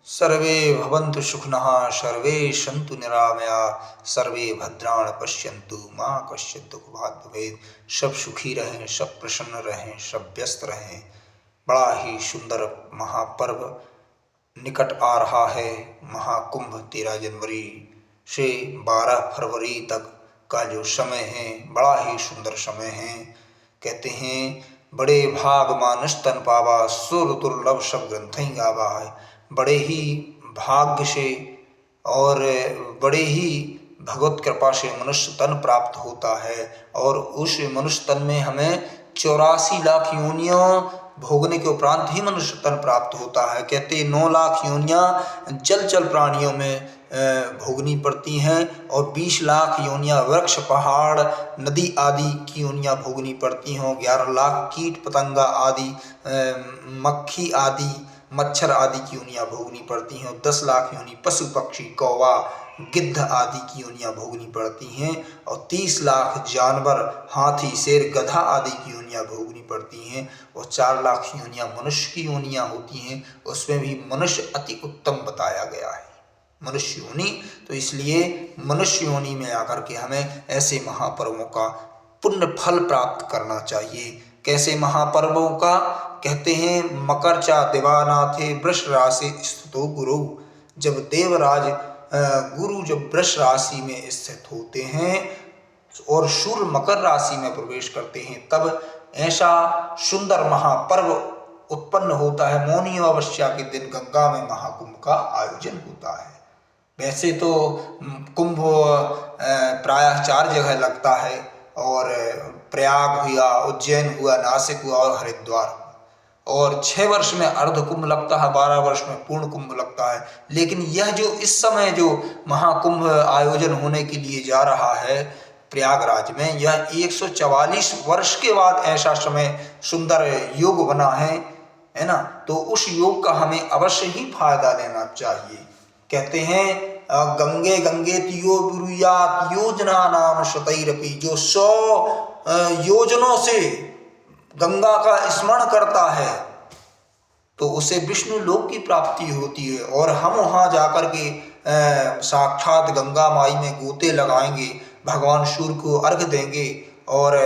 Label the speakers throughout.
Speaker 1: सर्वे भवन्तु सुखिनः सर्वे सन्तु निरामयाः सर्वे भद्राणि पश्यन्तु मा कश्चित् दुःखभाग् भवेत्। सब सुखी रहें, सब प्रसन्न रहें, सब व्यस्त रहें। बड़ा ही सुंदर महापर्व निकट आ रहा है। महाकुंभ 13 जनवरी से 12 फरवरी तक का जो समय है बड़ा ही सुंदर समय है। कहते हैं बड़े भाग मानस तन पावा सुर दुर्लभ सब ग्रंथई गावा है। बड़े ही भाग्य से और बड़े ही भगवत कृपा से मनुष्य तन प्राप्त होता है और उस मनुष्य तन में हमें 84 लाख योनियों भोगने के उपरांत ही मनुष्य तन प्राप्त होता है। कहते 9 लाख योनियां जल प्राणियों में भोगनी पड़ती हैं और 20 लाख योनियां वृक्ष पहाड़ नदी आदि की योनियां भोगनी पड़ती हों। 11 लाख कीट पतंगा आदि मक्खी आदि मच्छर आदि की योनियां भोगनी पड़ती हैं। 10 लाख योनि पशु पक्षी कौवा गिद्ध आदि की योनियां भोगनी पड़ती हैं और 30 लाख जानवर हाथी शेर गधा आदि की योनियां भोगनी पड़ती हैं और 4 लाख योनियां मनुष्य की योनियां होती हैं। उसमें भी मनुष्य अति उत्तम बताया गया है मनुष्य योनि। तो इसलिए मनुष्य योनि में आकर के हमें ऐसे महापर्वों का पुण्य फल प्राप्त करना चाहिए। कैसे महापर्वों का? कहते हैं मकर चा दिवानाथे वृष राशि स्थितो गुरु। जब देवराज गुरु जब वृष राशि में स्थित होते हैं और सूर्य मकर राशि में प्रवेश करते हैं तब ऐसा सुंदर महापर्व उत्पन्न होता है। मौनी अमावस्या के दिन गंगा में महाकुंभ का आयोजन होता है। वैसे तो कुंभ प्रायः 4 जगह लगता है और प्रयाग हुआ, उज्जैन हुआ, नासिक हुआ और हरिद्वार और 6 वर्ष में अर्ध कुंभ लगता है, 12 वर्ष में पूर्ण कुंभ लगता है। लेकिन यह जो इस समय जो महाकुंभ आयोजन होने के लिए जा रहा है प्रयागराज में, यह 144 वर्ष के बाद ऐसा समय सुंदर योग बना है ना। तो उस योग का हमें अवश्य ही फायदा लेना चाहिए। कहते हैं गंगे गंगे तियो ब्रूयात योजना नाम शतैरपि। जो 100 योजनों से गंगा का स्मरण करता है तो उसे विष्णु लोक की प्राप्ति होती है और हम वहाँ जाकर के साक्षात गंगा माई में गोते लगाएंगे, भगवान सूर्य को अर्घ देंगे और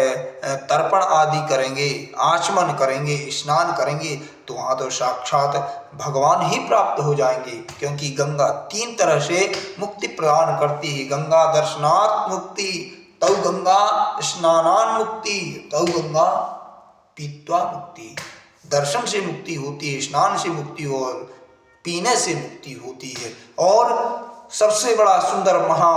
Speaker 1: तर्पण आदि करेंगे, आचमन करेंगे, स्नान करेंगे तो वहाँ तो साक्षात भगवान ही प्राप्त हो जाएंगे। क्योंकि गंगा 3 तरह से मुक्ति प्रदान करती है। गंगा दर्शनात् मुक्ति, तौ गंगा स्नानान् मुक्ति, तौ गंगा पीत्वा मुक्ति। दर्शन से मुक्ति होती है, स्नान से मुक्ति और पीने से मुक्ति होती है। और सबसे बड़ा सुंदर महा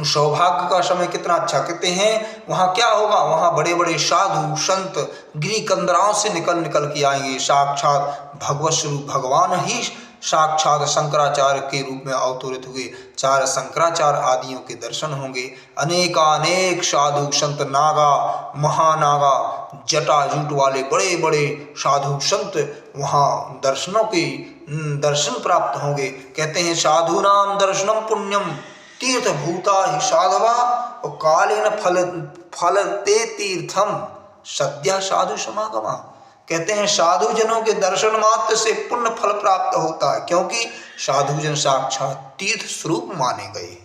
Speaker 1: सौभाग्य का समय कितना अच्छा। कहते हैं वहाँ क्या होगा, वहाँ बड़े बड़े साधु संत गिरी कंदराओं से निकल के आएंगे। साक्षात भगवत स्वरूप भगवान ही साक्षात शंकराचार्य के रूप में अवतरित हुए 4 शंकराचार्य आदियों के दर्शन होंगे। अनेकानेक साधु संत नागा महानागा जटा जूट वाले बड़े बड़े साधु संत वहाँ दर्शन प्राप्त होंगे। कहते हैं साधु नाम दर्शनम पुण्यम तीर्थ भूता ही साधवा और कालेन फलते तीर्थम सद्या साधु समागमा। कहते हैं साधु जनों के दर्शन मात्र से पुण्य फल प्राप्त होता है क्योंकि साधु जन साक्षात तीर्थ स्वरूप माने गए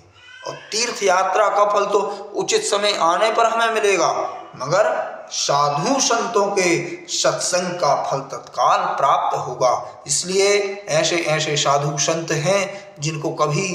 Speaker 1: और तीर्थ यात्रा का फल तो उचित समय आने पर हमें मिलेगा, मगर साधु संतों के सत्संग का फल तत्काल प्राप्त होगा। इसलिए ऐसे ऐसे साधु संत हैं जिनको कभी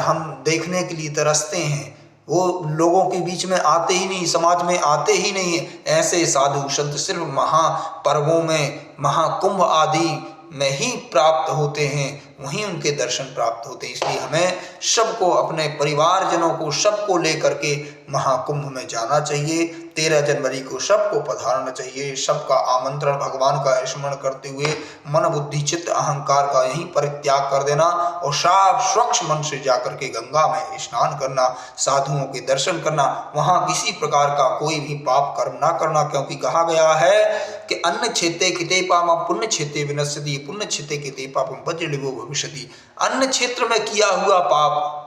Speaker 1: हम देखने के लिए तरसते हैं, वो लोगों के बीच में आते ही नहीं, समाज में आते ही नहीं है। ऐसे साधु संत सिर्फ महापर्वों में महाकुंभ आदि में ही प्राप्त होते हैं, वहीं उनके दर्शन प्राप्त होते हैं। इसलिए हमें सबको अपने परिवारजनों को सबको लेकर के महाकुंभ में जाना चाहिए। 13 जनवरी को सबको पधारना चाहिए। सबका आमंत्रण भगवान का स्मरण करते हुए मन बुद्धि चित्त अहंकार का यहीं परित्याग कर देना और साफ स्वच्छ मन से जाकर के गंगा में स्नान करना, साधुओं के दर्शन करना, वहाँ किसी प्रकार का कोई भी पाप कर्म ना करना। क्योंकि कहा गया है कि अन्न क्षेत्रे किते पापम पुण्य क्षेत्रे विनश्यति, पुण्य क्षेत्रे किते पापम वज्रलिभो भविष्यति। अन्न क्षेत्र में किया हुआ पाप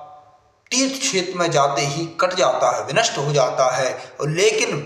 Speaker 1: तीर्थ क्षेत्र में जाते ही कट जाता है, विनष्ट हो जाता है। और लेकिन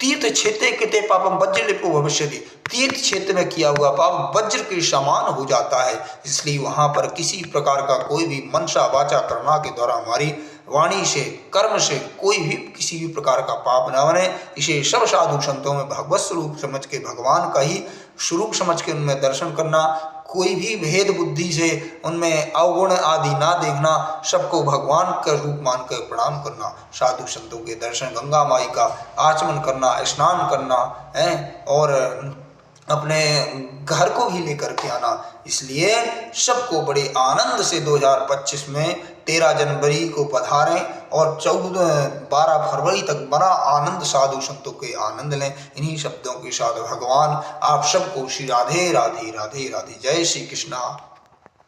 Speaker 1: तीर्थ क्षेत्रे कृते पापम वज्र लिपो भविष्यति, तीर्थ क्षेत्र में किया हुआ पाप वज्र के समान हो जाता है। इसलिए वहां पर किसी प्रकार का कोई भी मनसा वाचा कर्मा के द्वारा हमारी वाणी से कर्म से कोई भी किसी भी प्रकार का पाप न बने। इसे सब साधु संतों में भगवत स्वरूप समझ के, भगवान का ही स्वरूप समझ के उनमें दर्शन करना, कोई भी भेद बुद्धि से उनमें अवगुण आदि ना देखना, सबको भगवान का रूप मानकर प्रणाम करना, साधु संतों के दर्शन, गंगा माई का आचमन करना, स्नान करना है और अपने घर को भी लेकर के आना। इसलिए सबको बड़े आनंद से 2025 में 13 जनवरी को पधारें और 12 फरवरी तक बड़ा आनंद साधु संतों के आनंद लें। इन्हीं शब्दों के साथ भगवान आप सबको श्री राधे राधे राधे राधे। जय श्री कृष्णा।